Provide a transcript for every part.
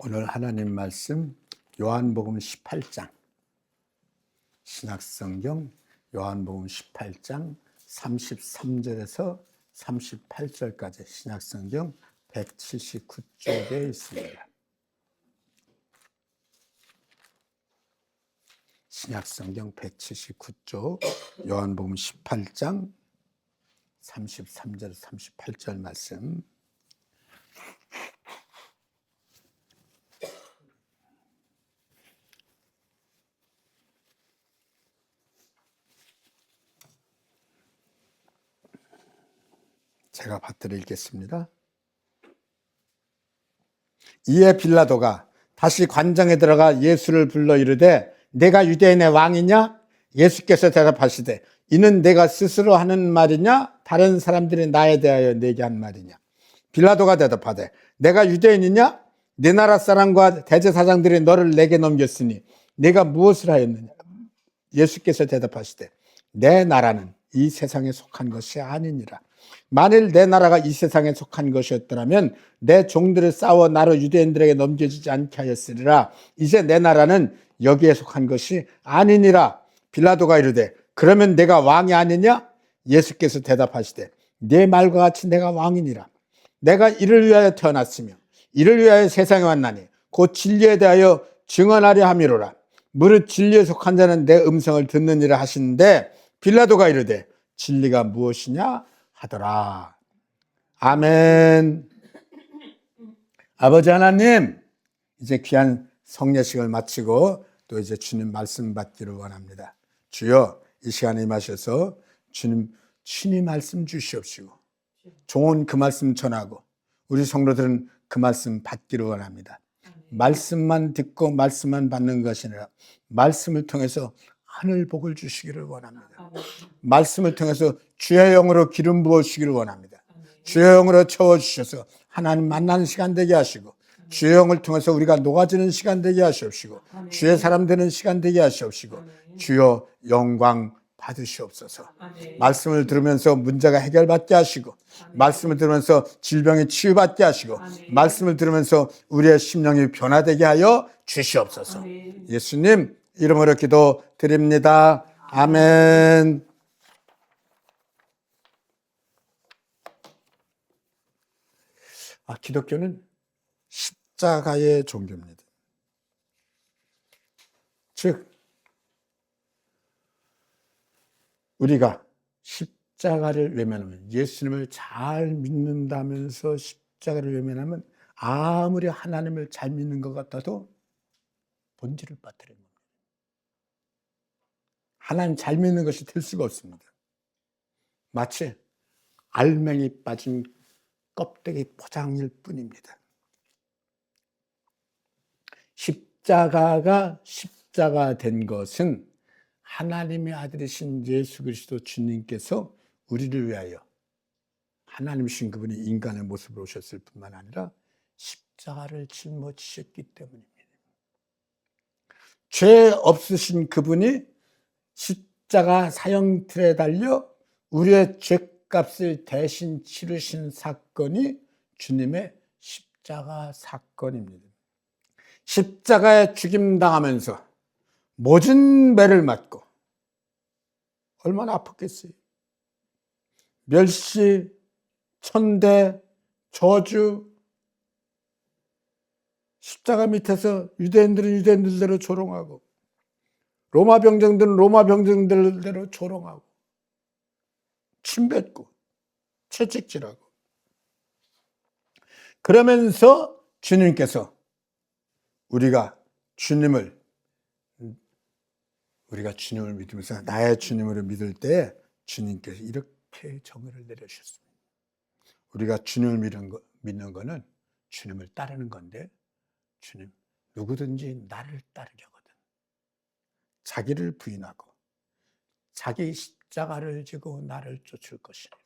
오늘 하나님 말씀 요한복음 18장, 신약성경 요한복음 18장 33절에서 38절까지 신약성경 179쪽에 있습니다. 신약성경 179쪽 요한복음 18장 33절 38절 말씀. 제가 받들어 읽겠습니다. 이에 빌라도가 다시 관장에 들어가 예수를 불러 이르되 내가 유대인의 왕이냐? 예수께서 대답하시되 이는 내가 스스로 하는 말이냐? 다른 사람들이 나에 대하여 내게 한 말이냐? 빌라도가 대답하되 내가 유대인이냐? 네 나라 사람과 대제사장들이 너를 내게 넘겼으니 내가 무엇을 하였느냐? 예수께서 대답하시되 내 나라는 이 세상에 속한 것이 아니니라. 만일 내 나라가 이 세상에 속한 것이었더라면 내 종들을 싸워 나로 유대인들에게 넘겨주지 않게 하였으리라. 이제 내 나라는 여기에 속한 것이 아니니라. 빌라도가 이르되 그러면 내가 왕이 아니냐? 예수께서 대답하시되 네 말과 같이 내가 왕이니라. 내가 이를 위하여 태어났으며 이를 위하여 세상에 왔나니 곧 진리에 대하여 증언하려 함이로라. 무릇 진리에 속한 자는 내 음성을 듣느니라 하시는데 빌라도가 이르되 진리가 무엇이냐 하더라. 아멘. 아버지 하나님, 이제 귀한 성례식을 마치고 또 이제 주님 말씀 받기를 원합니다. 주여, 이 시간에 임하셔서 주님 말씀 주시옵시고 종은 그 말씀 전하고 우리 성도들은 그 말씀 받기를 원합니다. 말씀만 듣고 말씀만 받는 것이 아니라 말씀을 통해서 하늘 복을 주시기를 원합니다. 말씀을 통해서 주의 영으로 기름 부어주시기를 원합니다. 주의 영으로 채워주셔서 하나님 만나는 시간 되게 하시고 주의 영을 통해서 우리가 녹아지는 시간 되게 하시옵시고 주의 사람 되는 시간 되게 하시옵시고 주여 영광 받으시옵소서. 말씀을 들으면서 문제가 해결받게 하시고 말씀을 들으면서 질병이 치유받게 하시고 말씀을 들으면서 우리의 심령이 변화되게 하여 주시옵소서. 예수님 이름으로 기도드립니다. 아멘. 기독교는 십자가의 종교입니다. 즉 우리가 십자가를 외면하면 예수님을 잘 믿는다면서 십자가를 외면하면 아무리 하나님을 잘 믿는 것 같아도 본질을 빠뜨리는 겁니다. 하나님 잘 믿는 것이 될 수가 없습니다. 마치 알맹이 빠진 껍데기 포장일 뿐입니다. 십자가가 십자가 된 것은 하나님의 아들이신 예수 그리스도 주님께서 우리를 위하여 하나님이신 그분이 인간의 모습으로 오셨을 뿐만 아니라 십자가를 짊어지셨기 때문입니다. 죄 없으신 그분이 십자가 사형틀에 달려 우리의 죄값을 대신 치르신 사건이 주님의 십자가 사건입니다. 십자가에 죽임당하면서 모진 매를 맞고 얼마나 아팠겠어요. 멸시, 천대, 저주, 십자가 밑에서 유대인들은 유대인들대로 조롱하고 로마 병정들은 로마 병정들대로 조롱하고 침뱉고 채찍질하고 그러면서 주님께서 우리가 주님을 믿으면서 나의 주님으로 믿을 때 주님께서 이렇게 정의를 내려주셨습니다. 우리가 주님을 믿는 거는 주님을 따르는 건데 주님 누구든지 나를 따르려거든 자기를 부인하고 자기 십자가를 지고 나를 쫓을 것이니라.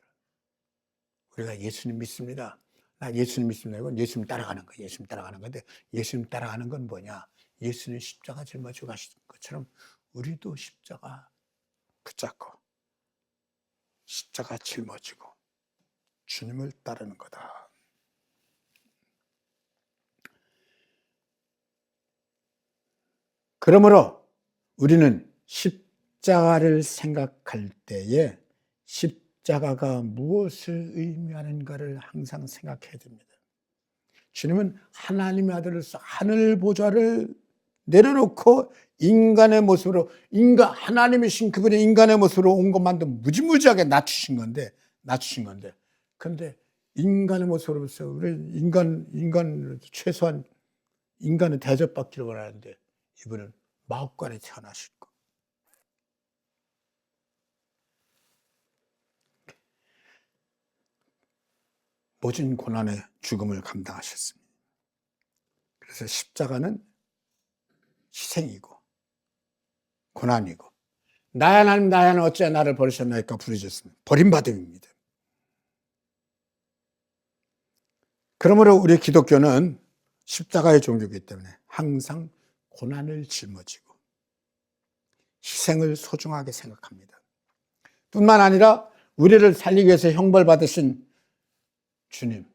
우리가 예수님 믿습니다. 나 예수님 믿습니다. 이건 예수님 따라가는 거예요. 예수님 따라가는 건데 예수님 따라가는 건 뭐냐? 예수님 십자가 짊어지고 가신 것처럼 우리도 십자가 붙잡고 십자가 짊어지고 주님을 따르는 거다. 그러므로 우리는 십자가를 생각할 때에 십자가가 무엇을 의미하는가를 항상 생각해야 됩니다. 주님은 하나님의 아들로서 하늘 보좌를 내려놓고 인간의 모습으로, 하나님이신 그분의 인간의 모습으로 온 것만도 무지무지하게 낮추신 건데, 그런데 인간의 모습으로서 우리 최소한 인간은 대접받기를 원하는데 이분은 마옥간에 태어나셨고, 모진 고난의 죽음을 감당하셨습니다. 그래서 십자가는 희생이고 고난이고, 나의 하나님 나의 하나님 어찌 나를 버리셨나이까 부르셨습니다. 버림받음입니다. 그러므로 우리 기독교는 십자가의 종교이기 때문에 항상 고난을 짊어지고 희생을 소중하게 생각합니다. 뿐만 아니라 우리를 살리기 위해서 형벌받으신 주님,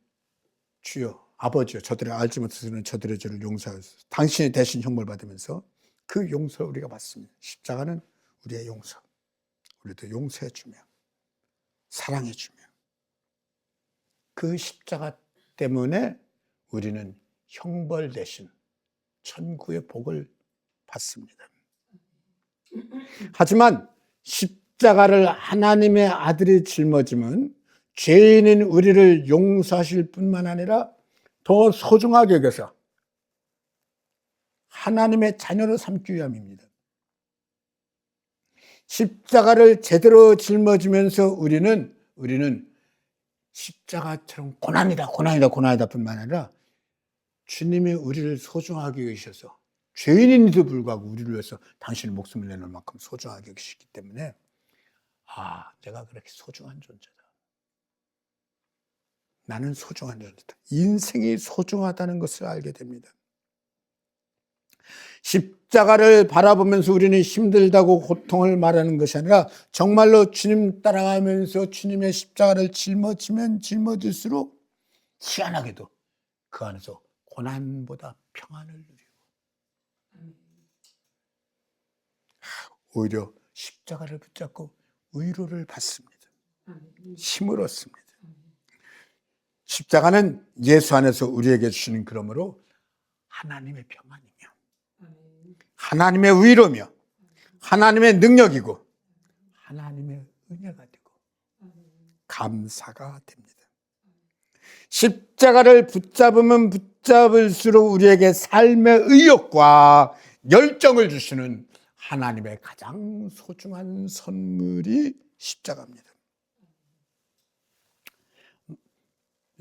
주여, 아버지여, 저들의 알지 못하는 저들의 죄를 용서하소서. 당신이 대신 형벌받으면서 그 용서를 우리가 받습니다. 십자가는 우리의 용서, 우리도 용서해 주며 사랑해 주며, 그 십자가 때문에 우리는 형벌 대신 천국의 복을 받습니다. 하지만 십자가를 하나님의 아들이 짊어지면 죄인인 우리를 용서하실 뿐만 아니라 더 소중하게 여겨서 하나님의 자녀로 삼기 위함입니다. 십자가를 제대로 짊어지면서 우리는 십자가처럼 고난이다 뿐만 아니라 주님이 우리를 소중하게 여기셔서, 죄인인데도 불구하고 우리를 위해서 당신의 목숨을 내놓을 만큼 소중하게 여기시기 때문에, 내가 그렇게 소중한 존재다. 나는 소중한 존재다. 인생이 소중하다는 것을 알게 됩니다. 십자가를 바라보면서 우리는 힘들다고 고통을 말하는 것이 아니라 정말로 주님 따라가면서 주님의 십자가를 짊어지면 짊어질수록 희한하게도 그 안에서 고난보다 평안을 누리고, 오히려 십자가를 붙잡고 위로를 받습니다. 힘을 얻습니다. 십자가는 예수 안에서 우리에게 주시는, 그러므로 하나님의 평안이며 하나님의 위로며 하나님의 능력이고 하나님의 은혜가 되고 감사가 됩니다. 십자가를 붙잡으면 붙잡을수록 우리에게 삶의 의욕과 열정을 주시는 하나님의 가장 소중한 선물이 십자가입니다.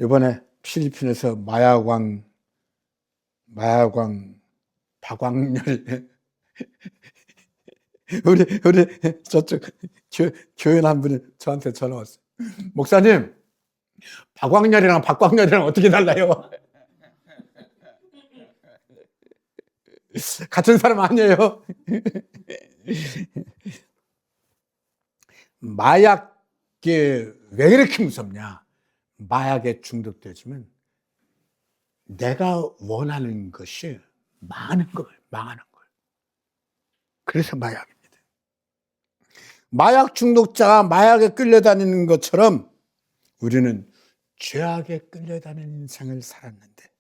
이번에 필리핀에서 마약왕 박광렬 우리 저쪽 교인 한 분이 저한테 전화 왔어요. 목사님, 박광렬이랑 박광렬이랑 어떻게 달라요? 같은 사람 아니에요? 마약이 왜 이렇게 무섭냐? 마약에 중독되지만 내가 원하는 것이 망하는 거예요. 그래서 마약입니다. 마약 중독자가 마약에 끌려다니는 것처럼 우리는 죄악에 끌려다니는 인생을 살았는데,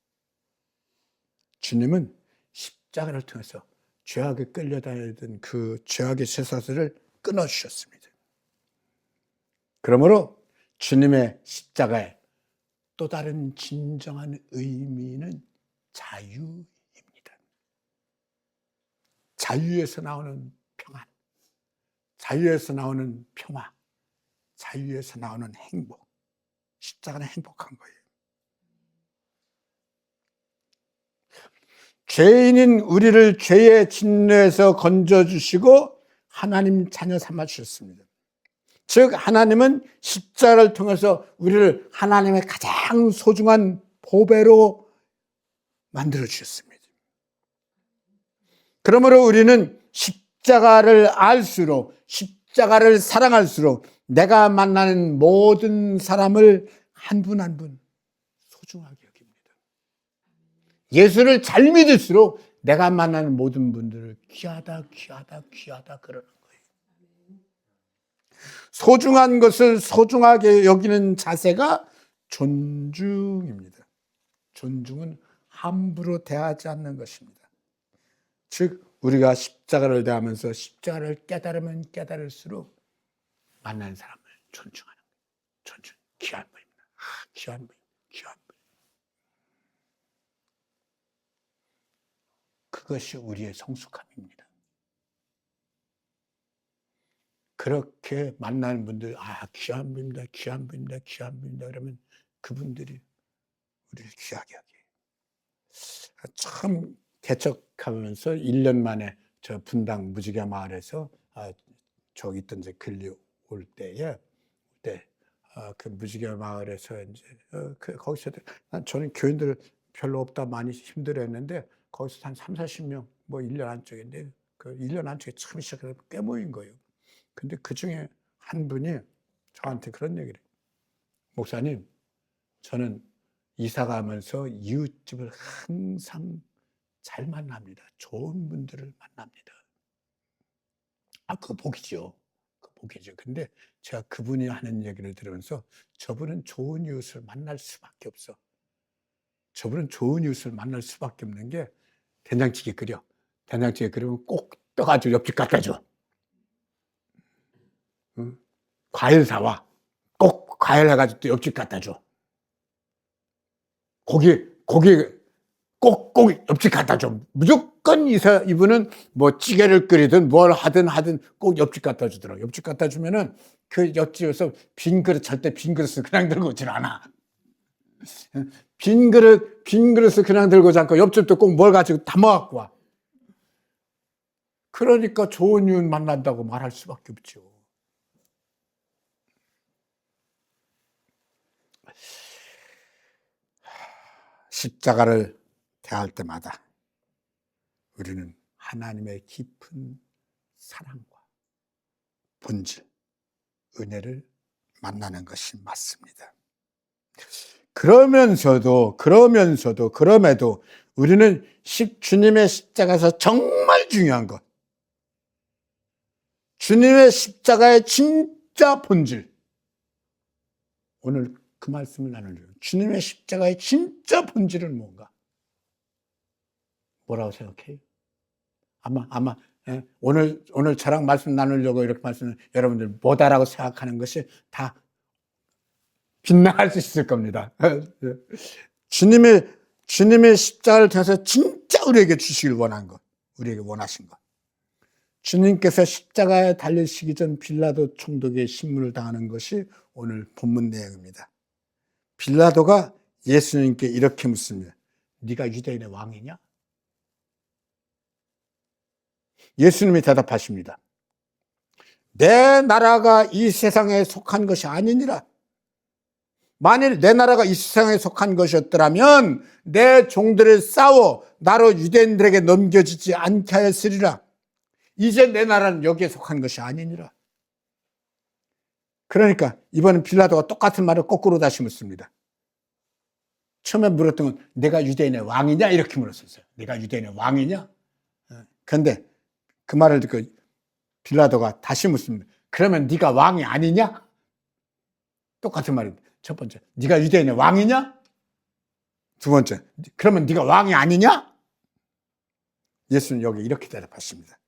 주님은 십자가를 통해서 죄악에 끌려다니던 그 죄악의 쇠사슬을 끊어주셨습니다. 그러므로 주님의 십자가의 또 다른 진정한 의미는 자유입니다. 자유에서 나오는 평안, 자유에서 나오는 평화, 자유에서 나오는 행복. 십자가는 행복한 거예요. 죄인인 우리를 죄의 진노에서 건져주시고 하나님 자녀 삼아주셨습니다. 즉 하나님은 십자가를 통해서 우리를 하나님의 가장 소중한 보배로 만들어주셨습니다. 그러므로 우리는 십자가를 알수록, 십자가를 사랑할수록 내가 만나는 모든 사람을 한 분 한 분 소중하게 여깁니다. 예수를 잘 믿을수록 내가 만나는 모든 분들을 귀하다 그러는 거예요. 소중한 것을 소중하게 여기는 자세가 존중입니다. 존중은 함부로 대하지 않는 것입니다. 즉 우리가 십자가를 대하면서 십자가를 깨달으면 깨달을수록 만나는 사람을 존중하는 거예요. 존중, 귀한 분입니다. 귀한 분, 귀한 분. 그것이 우리의 성숙함입니다. 그렇게 만나는 분들, 귀한 분입니다, 귀한 분입니다, 귀한 분입니다. 그러면 그분들이 우리를 귀하게 하게. 처음 개척하면서 1년 만에 저 분당 무지개 마을에서 저기 있던 이제 글리 올 때에 그 무지개 마을에서 이제 거기서 저는 교인들 별로 없다 많이 힘들어했는데 거기서 한 30-40명 뭐 1년 안쪽인데 그 1년 안쪽에 처음 시작해서 꽤 모인 거예요. 근데 그 중에 한 분이 저한테 그런 얘기를 해요. 목사님, 저는 이사 가면서 이웃집을 항상 잘 만납니다. 좋은 분들을 만납니다. 그거 복이죠. 그거 복이죠. 근데 제가 그분이 하는 얘기를 들으면서 저분은 좋은 이웃을 만날 수밖에 없어. 저분은 좋은 이웃을 만날 수밖에 없는 게 된장찌개 끓여. 된장찌개 끓이면 꼭 떠가지고 옆집 갖다 줘. 응? 과일 사와. 꼭 과일 해가지고 또 옆집 갖다 줘. 고기 꼭 옆집 갖다 줘. 무조건 이분은 뭐 찌개를 끓이든 뭘 하든 꼭 옆집 갖다 주더라고. 옆집 갖다 주면은 그 옆집에서 빈 그릇을 그냥 들고 오질 않아. 빈 그릇을 그냥 들고 오지 않고 옆집도 꼭 뭘 가지고 담아갖고 와. 그러니까 좋은 이웃 만난다고 말할 수밖에 없죠. 십자가를 대할 때마다 우리는 하나님의 깊은 사랑과 본질, 은혜를 만나는 것이 맞습니다. 그럼에도 우리는 주님의 십자가에서 정말 중요한 것, 주님의 십자가의 진짜 본질, 오늘 그 말씀을 나누려고. 주님의 십자가의 진짜 본질은 뭔가? 뭐라고 생각해요? 아마 오늘 저랑 말씀 나누려고 이렇게 말씀을 여러분들 뭐다라고 생각하는 것이 다 빗나갈 수 있을 겁니다. 주님의 십자가를 통해서 진짜 우리에게 주시길 원한 것, 우리에게 원하신 것. 주님께서 십자가에 달리시기 전 빌라도 총독의 신문을 당하는 것이 오늘 본문 내용입니다. 빌라도가 예수님께 이렇게 묻습니다. 네가 유대인의 왕이냐? 예수님이 대답하십니다. 내 나라가 이 세상에 속한 것이 아니니라. 만일 내 나라가 이 세상에 속한 것이었더라면 내 종들을 싸워 나로 유대인들에게 넘겨지지 않게 하였으리라. 이제 내 나라는 여기에 속한 것이 아니니라. 그러니까 이번엔 빌라도가 똑같은 말을 거꾸로 다시 묻습니다. 처음에 물었던 건 내가 유대인의 왕이냐 이렇게 물었었어요. 내가 유대인의 왕이냐? 그런데 그 말을 듣고 빌라도가 다시 묻습니다. 그러면 네가 왕이 아니냐? 똑같은 말입니다. 첫 번째, 네가 유대인의 왕이냐? 두 번째, 그러면 네가 왕이 아니냐? 예수는 여기 이렇게 대답하십니다.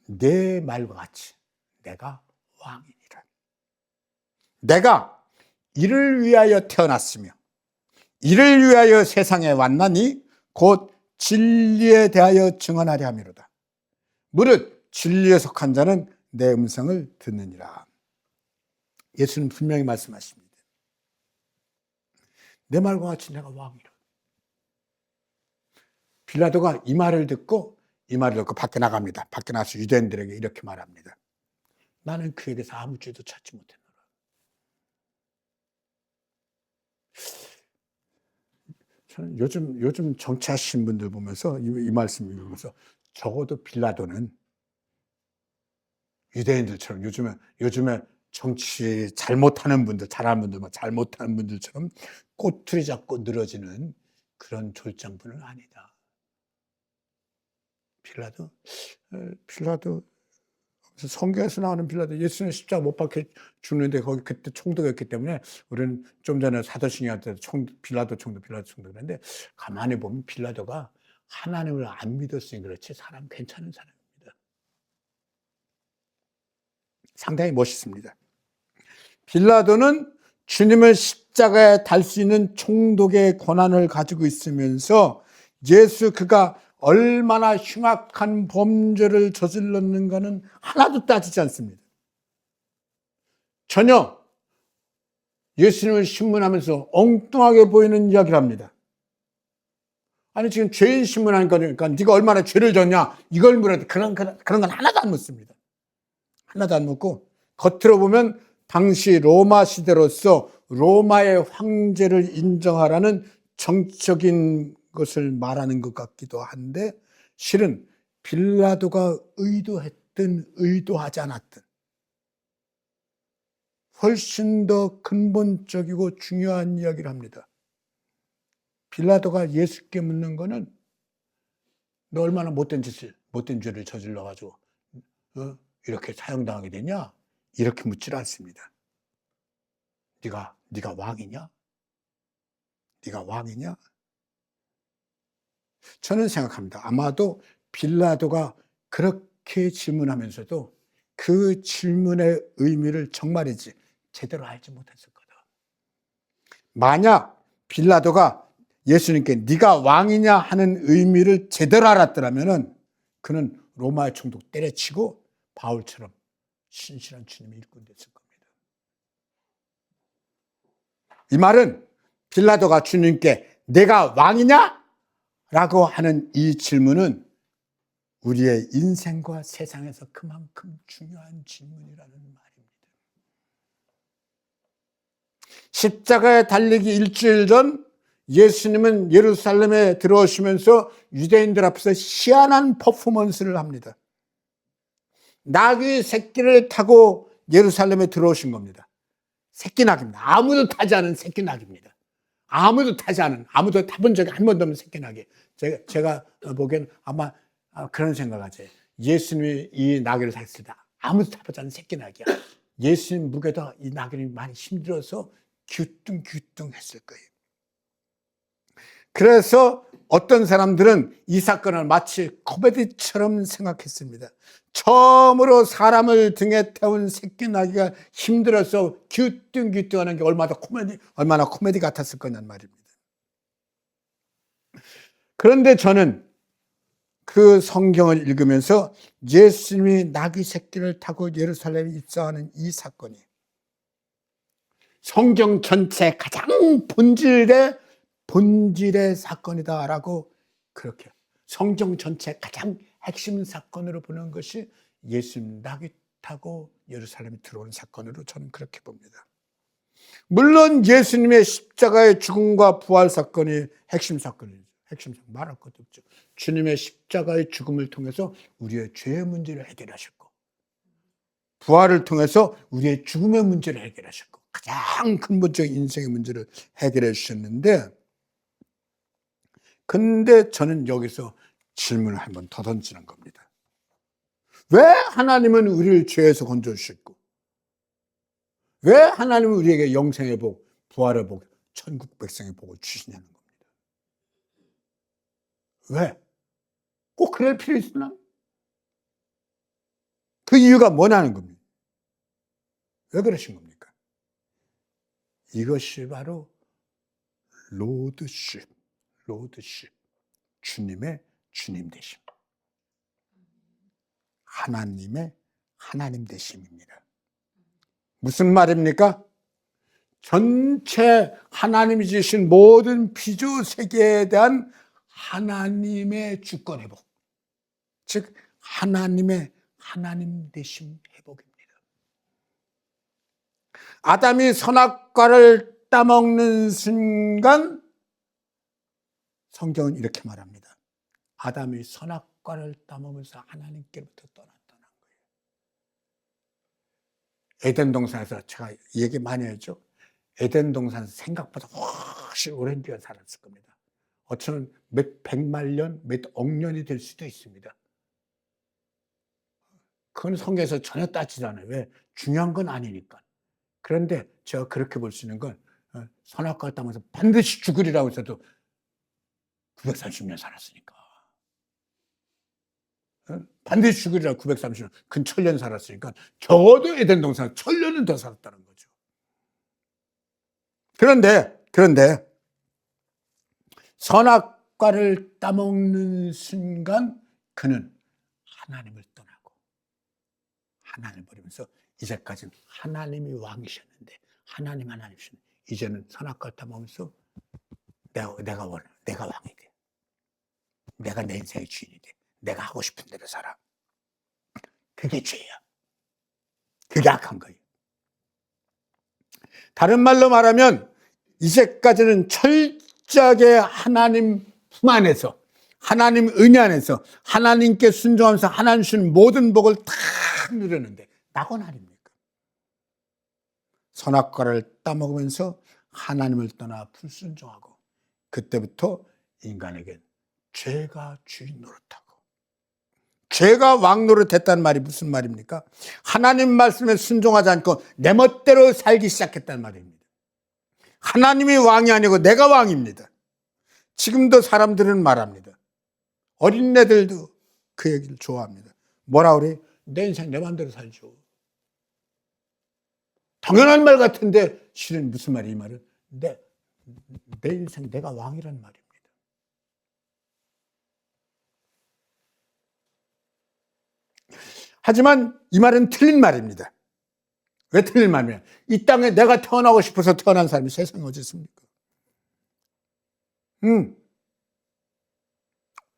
내 말과 같이 내가 왕이니라. 내가 이를 위하여 태어났으며 이를 위하여 세상에 왔나니 곧 진리에 대하여 증언하려 함이로다. 무릇 진리에 속한 자는 내 음성을 듣느니라. 예수는 분명히 말씀하십니다. 내 말과 같이 내가 왕이라. 빌라도가 이 말을 듣고 밖에 나갑니다. 밖에 나가서 유대인들에게 이렇게 말합니다. 나는 그에 대해서 아무 죄도 찾지 못했노라. 저는 요즘 정치하시는 분들 보면서 이 말씀 읽으면서 적어도 빌라도는 유대인들처럼 요즘에 정치 잘못하는 분들, 잘하는 분들, 잘못하는 분들처럼 꼬투리 잡고 늘어지는 그런 졸장분은 아니다. 빌라도 성경에서 나오는 빌라도 예수는 십자가 못 박혀 죽는데 거기 그때 총독이었기 때문에 우리는 좀 전에 사도신경한테 빌라도 총독 그랬는데 가만히 보면 빌라도가 하나님을 안 믿었으니 그렇지 사람 괜찮은 사람입니다. 상당히 멋있습니다. 빌라도는 주님을 십자가에 달 수 있는 총독의 권한을 가지고 있으면서 그가 얼마나 흉악한 범죄를 저질렀는가는 하나도 따지지 않습니다. 전혀 예수님을 신문하면서 엉뚱하게 보이는 이야기를 합니다. 아니 지금 죄인 신문하니까 네가 얼마나 죄를 졌냐 이걸 물어도 그런 건 하나도 안 묻습니다. 하나도 안 묻고 겉으로 보면 당시 로마 시대로서 로마의 황제를 인정하라는 정치적인 것을 말하는 것 같기도 한데 실은 빌라도가 의도했든 의도하지 않았든 훨씬 더 근본적이고 중요한 이야기를 합니다. 빌라도가 예수께 묻는 거는 너 얼마나 못된 죄를 저질러가지고 이렇게 사형당하게 되냐? 이렇게 묻질 않습니다. 네가 왕이냐? 네가 왕이냐? 저는 생각합니다. 아마도 빌라도가 그렇게 질문하면서도 그 질문의 의미를 정말이지 제대로 알지 못했을 거다. 만약 빌라도가 예수님께 네가 왕이냐 하는 의미를 제대로 알았더라면 그는 로마의 총독 때려치고 바울처럼 신실한 주님의 일꾼 됐을 겁니다. 이 말은 빌라도가 주님께 내가 왕이냐? 라고 하는 이 질문은 우리의 인생과 세상에서 그만큼 중요한 질문이라는 말입니다. 십자가에 달리기 일주일 전 예수님은 예루살렘에 들어오시면서 유대인들 앞에서 희한한 퍼포먼스를 합니다. 나귀 새끼를 타고 예루살렘에 들어오신 겁니다. 새끼 낙입니다. 아무도 타지 않은 새끼 낙입니다. 아무도 타본 적이 한 번도 없는 새끼 낙이. 제가 보기엔 아마 그런 생각하지. 예수님이 이 나귀를 탔을 때 아무도 타보지 않은 새끼 낙이야. 예수님 무게도 이 나귀는 많이 힘들어서 귀뚱귀뚱 했을 거예요. 그래서 어떤 사람들은 이 사건을 마치 코미디처럼 생각했습니다. 처음으로 사람을 등에 태운 새끼 나귀가 힘들어서 귀뚱귀뚱하는 게 얼마나 코미디 같았을 거냐는 말입니다. 그런데 저는 그 성경을 읽으면서 예수님이 나귀 새끼를 타고 예루살렘에 입성하는 이 사건이 성경 전체 가장 본질의 사건이다라고 그렇게 성경 전체 가장 핵심 사건으로 보는 것이 예수님 나귀 타고 예루살렘에 들어오는 사건으로 저는 그렇게 봅니다. 물론 예수님의 십자가의 죽음과 부활 사건이 핵심 사건이죠. 말할 것도 없죠. 주님의 십자가의 죽음을 통해서 우리의 죄의 문제를 해결하셨고 부활을 통해서 우리의 죽음의 문제를 해결하셨고 가장 근본적인 인생의 문제를 해결해 주셨는데 근데 저는 여기서 질문을 한 번 더 던지는 겁니다. 왜 하나님은 우리를 죄에서 건져주셨고 왜 하나님은 우리에게 영생의 복, 부활의 복, 천국 백성의 복을 주시냐는 겁니다. 왜? 꼭 그럴 필요 있나? 그 이유가 뭐냐는 겁니다. 왜 그러신 겁니까? 이것이 바로 로드십, 주님의 주님 되심. 하나님의 하나님 되심입니다. 무슨 말입니까? 전체 하나님이 주신 모든 피조 세계에 대한 하나님의 주권 회복. 즉 하나님의 하나님 되심 회복입니다. 아담이 선악과를 따먹는 순간 성경은 이렇게 말합니다. 아담이 선악과를 따먹으면서 하나님께로부터 떠났다는 거예요. 에덴 동산에서 제가 얘기 많이 했죠. 에덴 동산에서 생각보다 훨씬 오랜 기간 살았을 겁니다. 어쩌면 몇 백만 년, 몇 억 년이 될 수도 있습니다. 그건 성경에서 전혀 따지지 않아요. 왜? 중요한 건 아니니까. 그런데 제가 그렇게 볼 수 있는 건 선악과를 따면서 반드시 죽으리라고 해서도 930년 살았으니까. 반드시 죽으리라고 930년, 근 1000년 살았으니까 적어도 에덴 동산 1000년은 더 살았다는 거죠. 그런데 선악과를 따먹는 순간 그는 하나님을 떠나고 하나님을 버리면서 이제까지는 하나님이 왕이셨는데 하나님이셨는데 이제는 선악과를 따먹으면서 내가 왕이 돼. 내가 내 인생의 주인이 돼. 내가 하고 싶은 대로 살아. 그게 죄야. 그게 악한 거예요. 다른 말로 말하면 이제까지는 철저하게 하나님 품 안에서 하나님 은혜 안에서 하나님께 순종하면서 하나님 주신 모든 복을 다 누렸는데 낙원 아닙니까? 선악과를 따먹으면서 하나님을 떠나 불순종하고 그때부터 인간에겐 죄가 주인 노릇하고 죄가 왕 노릇했다는 말이 무슨 말입니까? 하나님 말씀에 순종하지 않고 내 멋대로 살기 시작했다는 말입니다. 하나님이 왕이 아니고 내가 왕입니다. 지금도 사람들은 말합니다. 어린애들도 그 얘기를 좋아합니다. 뭐라 그래? 내 인생 내 마음대로 살죠. 당연한 말 같은데 실은 무슨 말이 이 말은? 내 인생 내가 왕이란 말입니다. 하지만 이 말은 틀린 말입니다. 왜 틀린 말이냐? 이 땅에 내가 태어나고 싶어서 태어난 사람이 세상에 어디 있습니까?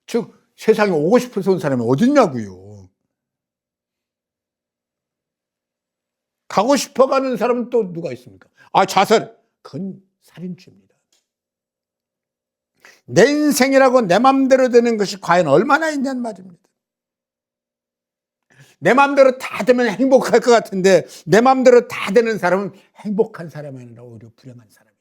즉 세상에 오고 싶어서 온 사람이 어디 있냐고요. 가고 싶어 가는 사람은 또 누가 있습니까? 자살. 그건 살인죄입니다. 내 인생이라고 내 맘대로 되는 것이 과연 얼마나 있냐는 말입니다. 내 맘대로 다 되면 행복할 것 같은데 내 맘대로 다 되는 사람은 행복한 사람이 아니라 오히려 불행한 사람입니다.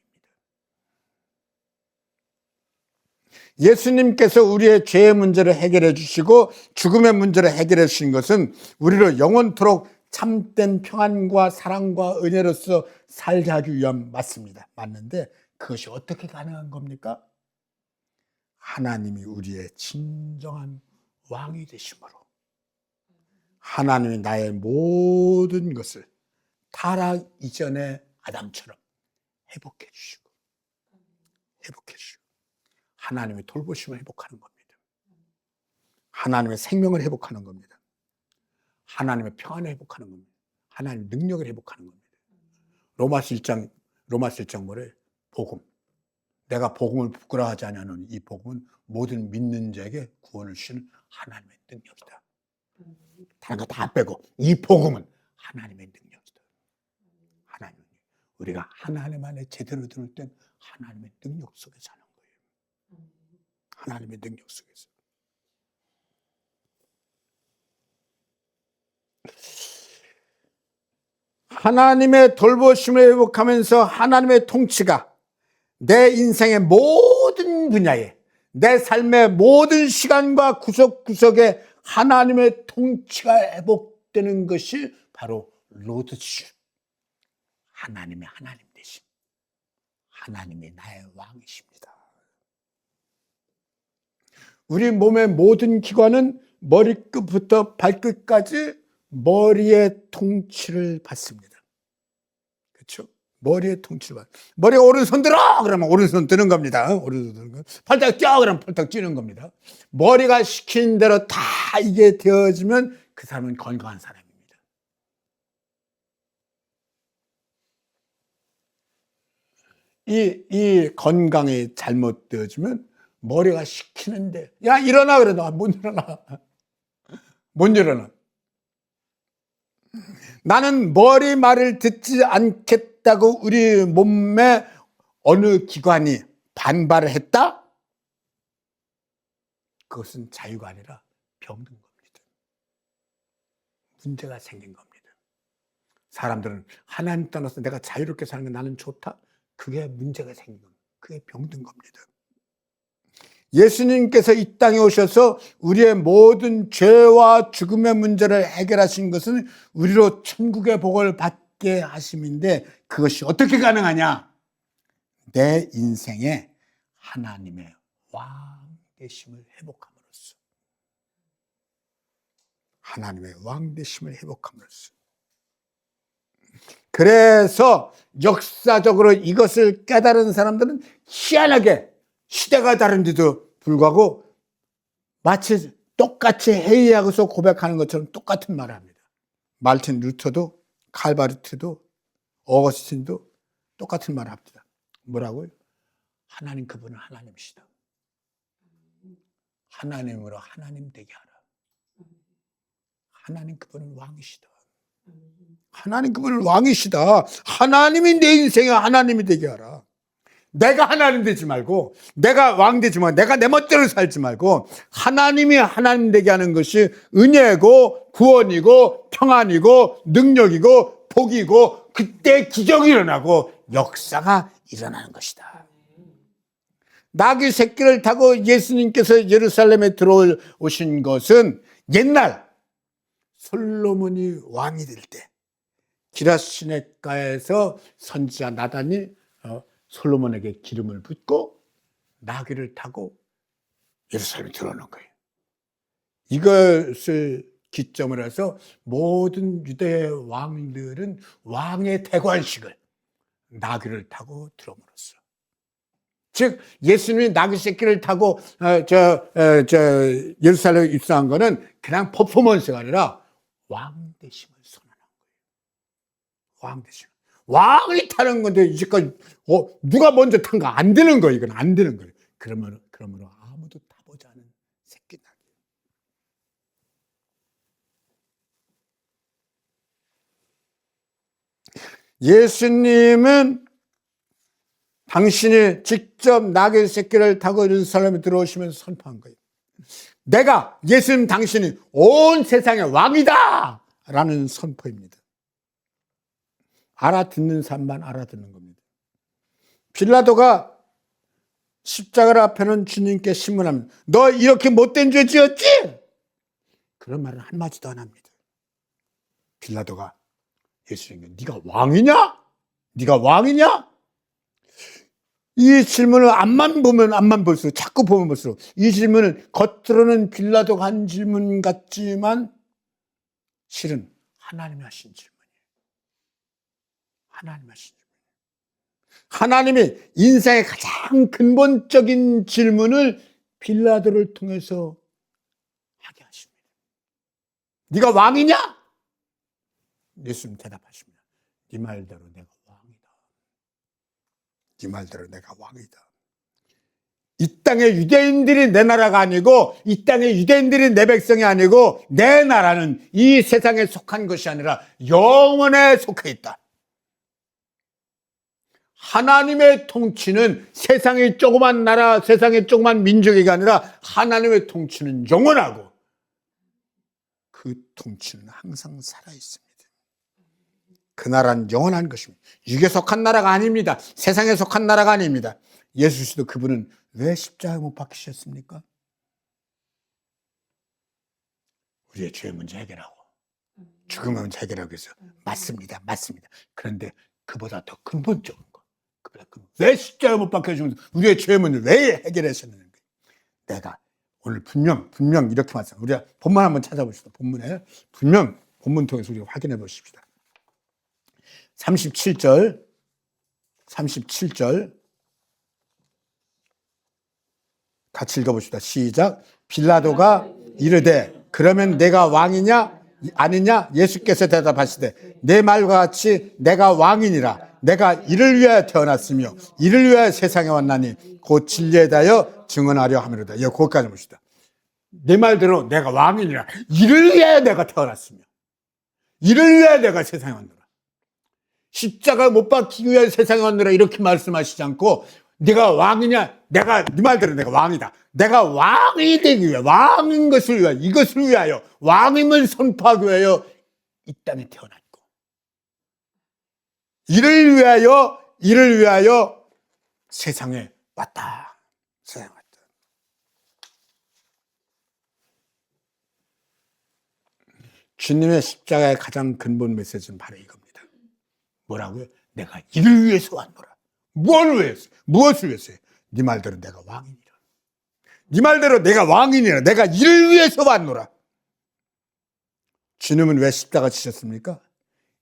예수님께서 우리의 죄의 문제를 해결해 주시고 죽음의 문제를 해결해 주신 것은 우리를 영원토록 참된 평안과 사랑과 은혜로서 살게 하기 위함 맞습니다. 맞는데 그것이 어떻게 가능한 겁니까? 하나님이 우리의 진정한 왕이 되심으로 하나님이 나의 모든 것을 타락 이전의 아담처럼 회복해 주시고 하나님의 돌보심을 회복하는 겁니다. 하나님의 생명을 회복하는 겁니다. 하나님의 평안을 회복하는 겁니다. 하나님의 능력을 회복하는 겁니다. 로마서 1장 뭐래? 복음. 내가 복음을 부끄러워하지 않는 이 복음은 모든 믿는 자에게 구원을 주시는 하나님의 능력이다. 다른 거 다 빼고 이 복음은 하나님의 능력이다. 하나님, 우리가 하나님 안에 제대로 들을 땐 하나님의 능력 속에 사는 거예요. 하나님의 능력 속에서. 하나님의 돌보심을 회복하면서 하나님의 통치가 내 인생의 모든 분야에 내 삶의 모든 시간과 구석구석에 하나님의 통치가 회복되는 것이 바로 로드십. 하나님의 하나님 되심. 하나님이 나의 왕이십니다. 우리 몸의 모든 기관은 머리끝부터 발끝까지 머리의 통치를 받습니다. 그렇죠? 머리의 통치를 받. 머리가 오른손 들어 그러면 오른손 드는 겁니다. 오른손 드는 거. 팔딱 뛰어 그러면 팔딱 뛰는 겁니다. 머리가 시킨 대로 다 이게 되어지면 그 사람은 건강한 사람입니다. 이 건강이 잘못되어지면 머리가 시키는데 야 일어나 그래도 못 일어나. 못 일어나. 나는 머리 말을 듣지 않겠다고 우리 몸의 어느 기관이 반발을 했다? 그것은 자유가 아니라 병든 겁니다. 문제가 생긴 겁니다. 사람들은 하나님 떠나서 내가 자유롭게 사는 게 나는 좋다? 그게 문제가 생긴 겁니다. 그게 병든 겁니다. 예수님께서 이 땅에 오셔서 우리의 모든 죄와 죽음의 문제를 해결하신 것은 우리로 천국의 복을 받게 하심인데, 그것이 어떻게 가능하냐? 내 인생에 하나님의 왕 되심을 회복함으로써, 하나님의 왕 되심을 회복함으로써. 그래서 역사적으로 이것을 깨달은 사람들은 희한하게 시대가 다른데도 불구하고 마치 똑같이 회의하고서 고백하는 것처럼 똑같은 말을 합니다. 말틴 루터도 칼바르트도 어거스틴도 똑같은 말을 합니다. 뭐라고요? 하나님, 그분은 하나님이시다. 하나님으로 하나님 되게 하라. 하나님, 그분은 왕이시다. 하나님, 그분은 왕이시다. 하나님이 내 인생에 하나님이 되게 하라. 내가 하나님 되지 말고, 내가 왕 되지 말고, 내가 내 멋대로 살지 말고, 하나님이 하나님 되게 하는 것이 은혜고 구원이고 평안이고 능력이고 복이고, 그때 기적이 일어나고 역사가 일어나는 것이다. 나귀 새끼를 타고 예수님께서 예루살렘에 들어오신 것은 옛날 솔로몬이 왕이 될 때 기럇시내가에서 선지자 나단이 솔로몬에게 기름을 붓고 나귀를 타고 예루살렘에 들어오는 거예요. 이것을 기점으로 해서 모든 유대 왕들은 왕의 대관식을 나귀를 타고 들어옴으로써, 즉 예수님이 나귀 새끼를 타고 예루살렘에 입성한 거는 그냥 퍼포먼스가 아니라 왕 되심을 선언한 거예요. 왕 되심. 왕이 타는 건데 이제까지 누가 먼저 탄가? 안 되는 거예요. 이건 안 되는 거예요. 그러므로 아무도 타보지 않은 새끼 나귀. 예수님은 당신이 직접 나귀 새끼를 타고 예루살렘에 들어오시면서 선포한 거예요. 내가, 예수님 당신이 온 세상의 왕이다! 라는 선포입니다. 알아듣는 사람만 알아듣는 겁니다. 빌라도가 십자가 앞에는 주님께 신문합니다. 너 이렇게 못된 죄 지었지? 그런 말을 한마디도 안 합니다. 빌라도가 예수님께 네가 왕이냐? 네가 왕이냐? 이 질문을 앞만 볼수록, 자꾸 보면 볼수록 이 질문은 겉으로는 빌라도가 한 질문 같지만 실은 하나님이 하신 질문이에요. 하나님이 하신 질문이에요. 하나님이 인생의 가장 근본적인 질문을 빌라도를 통해서 하게 하십니다. 네가 왕이냐? 예수님 대답하십니다. 네 말대로 내가 왕이다. 네 말대로 내가 왕이다. 이 땅의 유대인들이 내 나라가 아니고, 이 땅의 유대인들이 내 백성이 아니고, 내 나라는 이 세상에 속한 것이 아니라 영원에 속해 있다. 하나님의 통치는 세상의 조그만 나라, 세상의 조그만 민족이 아니라 하나님의 통치는 영원하고 그 통치는 항상 살아있습니다. 그 나라는 영원한 것입니다. 육에 속한 나라가 아닙니다. 세상에 속한 나라가 아닙니다. 예수도 그분은 왜 십자가에 못 박히셨습니까? 우리의 죄의 문제 해결하고 죽음의 문제 해결하기 위해서. 맞습니다. 그런데 그보다 더 근본적인 거, 왜 십자가에 못 박혀주면서 우리의 죄의 문제를 왜 해결하셨는지, 내가 오늘 분명 이렇게 말씀, 우리가 본문 한번 찾아봅시다. 본문에 분명 본문 통해서 우리가 확인해 보십시다. 37절 같이 읽어봅시다. 시작. 빌라도가 이르되 그러면 내가 왕이냐 아니냐? 예수께서 대답하시되 내 말과 같이 내가 왕이니라. 내가 이를 위하여 태어났으며 이를 위하여 세상에 왔나니 곧 진리에 대하여 증언하려 함이로다. 거기까지 봅시다. 내 말대로 내가 왕이니라. 이를 위하여 내가 태어났으며 이를 위하여 내가 세상에 왔노라. 십자가 못 박히기 위해 세상에 왔노라 이렇게 말씀하시지 않고, 네가 왕이냐? 내가 네 말대로 내가 왕이다. 내가 왕이 되기 위해, 왕인 것을 위하여, 이것을 위하여, 왕임을 선포하기 위하여 이 땅에 태어났고, 이를 위하여 세상에 왔다. 세상에 왔다. 주님의 십자가의 가장 근본 메시지는 바로 이겁니다. 뭐라고요? 내가 이를 위해서 왔노라. 뭘 위해서? 무엇을 위해서요? 네 말대로 내가 왕이니라. 네 말대로 내가 왕이니라. 내가 이를 위해서 왔노라. 주님은 왜 십자가 지셨습니까?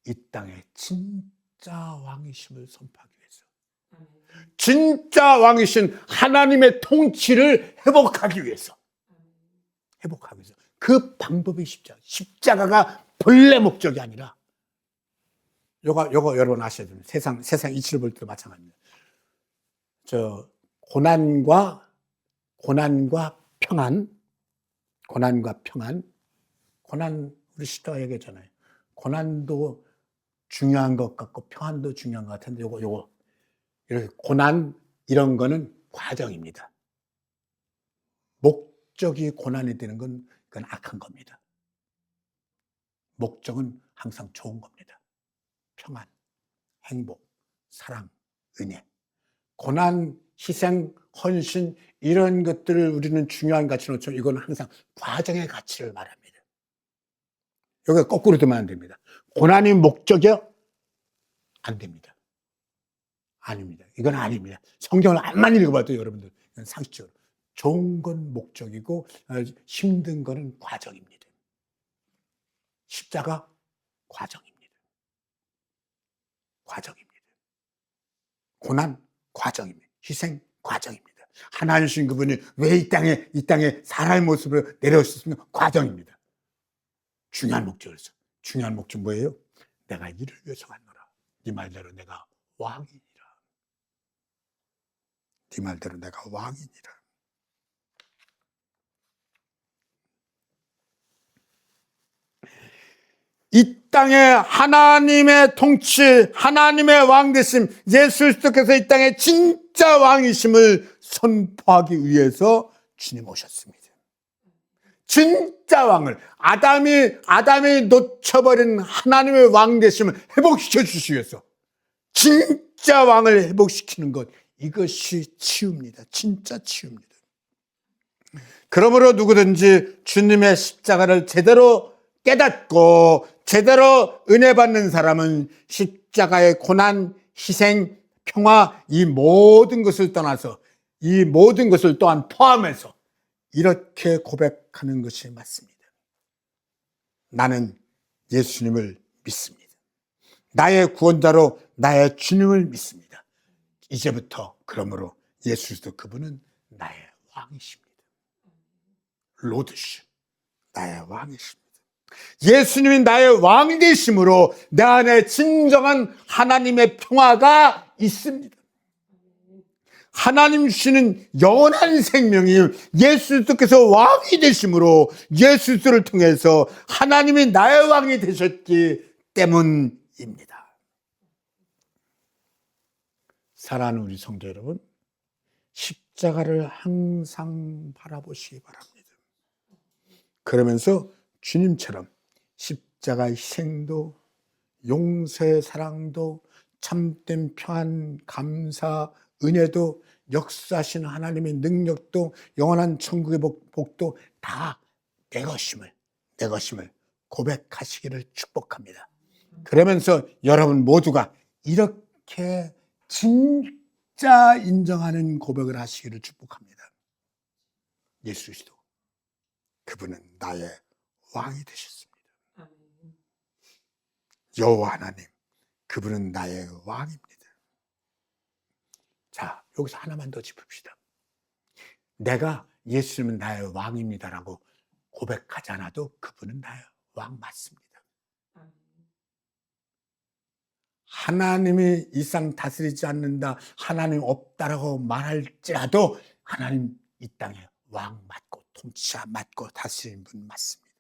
이 땅에 진짜 왕이심을 선포하기 위해서. 진짜 왕이신 하나님의 통치를 회복하기 위해서. 회복하기 위해서. 그 방법이 십자가. 십자가가 본래 목적이 아니라, 요거 여러분 아셔야 됩니다. 세상 이치를 볼 때도 마찬가지입니다. 고난과 평안, 고난 우리 시대가 얘기했잖아요. 고난도 중요한 것 같고 평안도 중요한 것 같은데 요거 이렇게 고난 이런 거는 과정입니다. 목적이 고난이 되는 건 그건 악한 겁니다. 목적은 항상 좋은 겁니다. 평안, 행복, 사랑, 은혜. 고난, 희생, 헌신 이런 것들을 우리는 중요한 가치로 놓죠. 이건 항상 과정의 가치를 말합니다. 여기가 거꾸로 되면 안 됩니다. 고난이 목적이요? 안 됩니다. 아닙니다. 이건 아닙니다. 성경을 암만 읽어봐도 여러분들 이건 상식적으로 좋은 건 목적이고 힘든 거는 과정입니다. 십자가 과정입니다. 과정입니다. 고난 과정입니다. 희생 과정입니다. 하나님 신 그분이 왜 이 땅에 사람의 모습으로 내려오셨습니까? 과정입니다. 중요한 목적이었어요. 중요한 목적 뭐예요? 내가 이를 위해서 갔노라. 네 말대로 내가 왕이니라. 네 말대로 내가 왕이니라. 이 땅에 하나님의 통치, 하나님의 왕 되심, 예수 그리스도께서 이 땅에 진짜 왕이심을 선포하기 위해서 주님 오셨습니다. 진짜 왕을 아담이 놓쳐버린 하나님의 왕 되심을 회복시켜 주시기 위해서 진짜 왕을 회복시키는 것, 이것이 치유입니다. 진짜 치유입니다. 그러므로 누구든지 주님의 십자가를 제대로 깨닫고 제대로 은혜 받는 사람은 십자가의 고난, 희생, 평화 이 모든 것을 떠나서 이 모든 것을 또한 포함해서 이렇게 고백하는 것이 맞습니다. 나는 예수님을 믿습니다. 나의 구원자로 나의 주님을 믿습니다. 이제부터 그러므로 예수 그리스도 그분은 나의 왕이십니다. 로드시, 나의 왕이십니다. 예수님이 나의 왕이 되심으로 내 안에 진정한 하나님의 평화가 있습니다. 하나님 주시는 영원한 생명이 예수 그리스도께서 왕이 되심으로 예수 그리스도를 통해서 하나님이 나의 왕이 되셨기 때문입니다. 사랑하는 우리 성도 여러분, 십자가를 항상 바라보시기 바랍니다. 그러면서 주님처럼 십자가의 희생도 용서의 사랑도 참된 평안, 감사, 은혜도 역사하신 하나님의 능력도 영원한 천국의 복도 다 내 것임을 고백하시기를 축복합니다. 그러면서 여러분 모두가 이렇게 진짜 인정하는 고백을 하시기를 축복합니다. 예수 그리스도 그분은 나의 왕이 되셨습니다. 여호와 하나님 그분은 나의 왕입니다. 자, 여기서 하나만 더 짚읍시다. 내가 예수님은 나의 왕입니다라고 고백하지 않아도 그분은 나의 왕 맞습니다. 하나님이 이 땅 다스리지 않는다, 하나님 없다라고 말할지라도 하나님 이 땅에 왕 맞고 통치자 맞고 다스리는 분 맞습니다.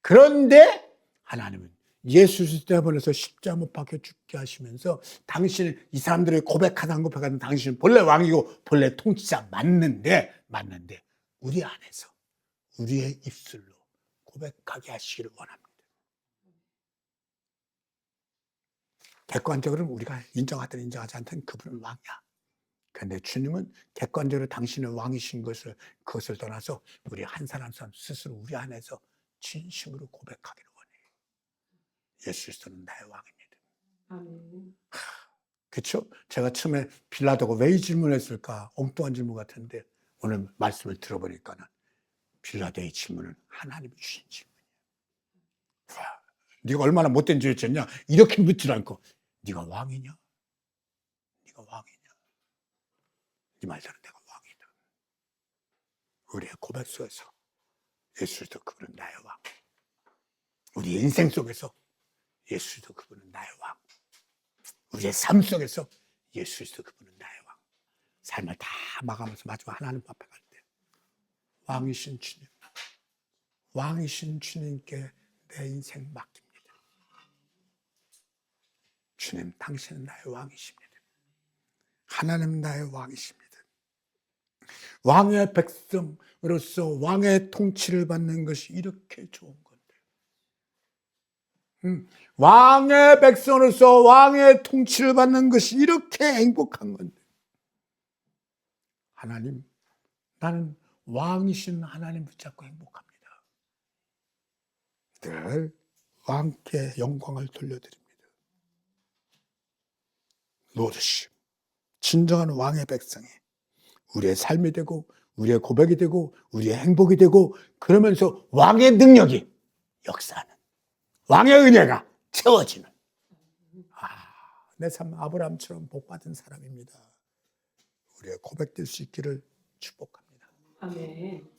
그런데 하나님은 예수 그리스도 보내서 십자가 못 박혀 죽게 하시면서 당신은 이 사람들의 고백하는 고백하는 당신은 본래 왕이고 본래 통치자 맞는데 우리 안에서 우리의 입술로 고백하게 하시기를 원합니다. 객관적으로는 우리가 인정하든 인정하지 않든 그분은 왕이야. 그런데 주님은 객관적으로 당신은 왕이신 그것을 떠나서 우리 한 사람 스스로 우리 안에서 진심으로 고백하기를 원해요. 예수 그리스도는 나의 왕입니다. 아멘. 그렇죠? 제가 처음에 빌라도가 왜 이 질문했을까? 엉뚱한 질문 같은데 오늘 말씀을 들어보니까는 빌라도의 질문은 하나님이 주신 질문이에요. 와, 네가 얼마나 못된 죄를 졌냐? 이렇게 묻지 않고 네가 왕이냐? 네가 왕이냐? 네 말대로 내가 왕이다. 우리의 고백 속에서 예수 그리스도 그분은 나의 왕. 우리의 인생 속에서 예수 그리스도 그분은 나의 왕. 우리의 삶 속에서 예수 그리스도 그분은 나의 왕. 삶을 다 마감해서 마지막 하나님 앞에 갈 때 왕이신 주님, 왕이신 주님께 내 인생 맡깁니다. 주님, 당신은 나의 왕이십니다. 하나님 나의 왕이십니다. 왕의 백성으로서 왕의 통치를 받는 것이 이렇게 좋은 건데, 왕의 백성으로서 왕의 통치를 받는 것이 이렇게 행복한 건데, 하나님, 나는 왕이신 하나님 붙잡고 행복합니다. 늘 왕께 영광을 돌려드립니다. 노릇이 진정한 왕의 백성이 우리의 삶이 되고 우리의 고백이 되고 우리의 행복이 되고, 그러면서 왕의 능력이 역사하는, 왕의 은혜가 채워지는, 내 삶 아브라함처럼 복받은 사람입니다. 우리의 고백될 수 있기를 축복합니다. 아멘.